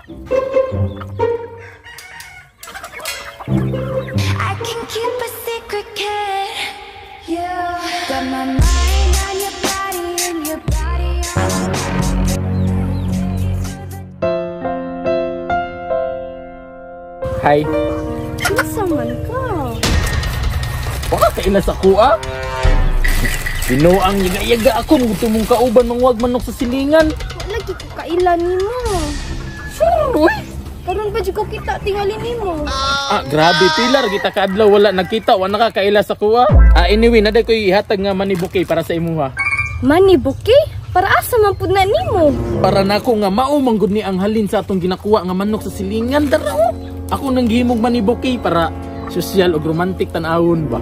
I can keep a secret, kid. You got my mind on your body and your body on Hi. Isa man ka. Baka kailas ako ah. Binuang yaga-yaga ako nung gusto mong kauban ng wag manok sa silingan. Wala ko kailan nimo. Sure, uy. Karon pa jud ko kita tingali nimo. Ah, grabe pilar kita kaadlaw wala nagkita wa nakakailas ako ah. Anyway, naday koy ihatag nga money bouquet para sa imuha. Money bouquet? Para asa man pud na nimo? Para nako nga mao manggod ni ang halin sa atong ginakuha nga manok sa silingan daraw. Ako nang gihimog money bouquet para sosyal ug romantic tan-awon ba.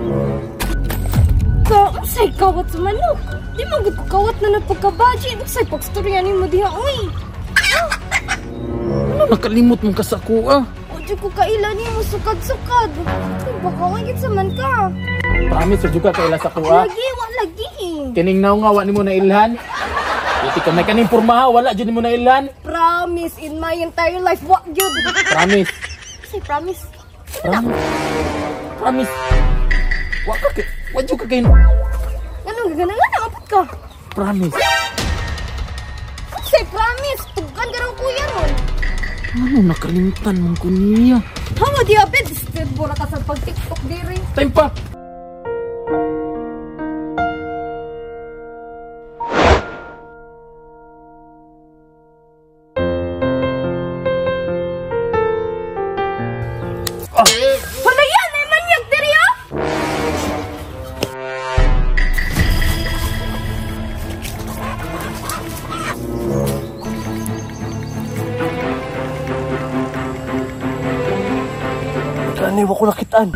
Ka, unsay kawat sa manok? Di mo gud ko kawat na nagpagka-budget. Unsay pagstorya nimo diha uy? Ano nakalimot mo ka sa ako ah? O di ko kailan nimo sukad-sukad. Baka wagit sa man ka. Promise jud ka kailas ako ah. Lagi, lagi. Kining naw nga wa nimo na ilhan. Iti ka may kaning pormaha wala jud nimo na ilhan. Promise in my entire life, what yun? Promise. Say promise. Promise. Promise. Wa jud ka kay Anong gagana apot ka? promise. Say promise. Tugan ka ng kuya nun. Ano nakalimutan mong kuniya? Hamo di apit. Bura ka sa pag-tiktok diri. Time pa. Wala yan! Ay manyak diri ah! Kani wa ko nakitaan.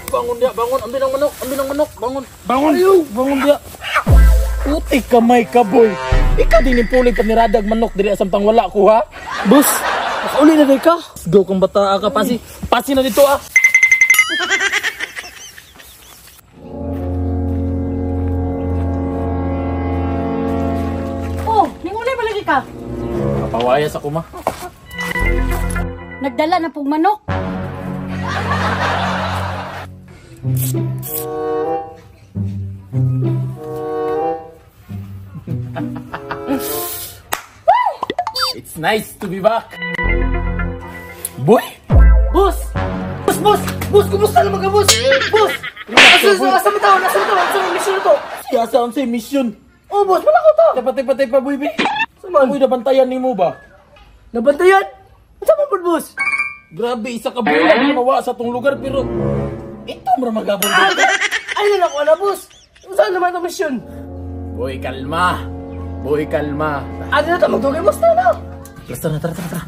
Bangun dia, bangun, ambil ang manok, bangun. Bangun. Ayo, bangun dia. Utik kamay ka boy. Ikaw din yung pulig paniradag manok diri asam pang wala ko ha. Boss, nakauli na day ka. Let's go kung bata ka pasi. Pasi na dito ah. Oh, ningulay ba lagi ka? Napawayas ako ma. Nagdala na pong manok. It's nice to be back. Boy! Boss! Boss, kumusta naman ka, boss? Boss! Asa mo tao? Asa mo mission na to? Siya sa unsay mission. Oh, boss, wala ko to. Patay pa boy be. Saman? Uy, nabantayan nimo ba? Nabantayan? Asa mo po, boss? Grabe, isa ka bulan nawa sa tong lugar pero ito mo magabon dito. Ay, na ako na, boss. Saan naman ito mission? Boy, kalma. Boy, kalma. Ano na ito? Magdugay, boss na. Basta na, tara.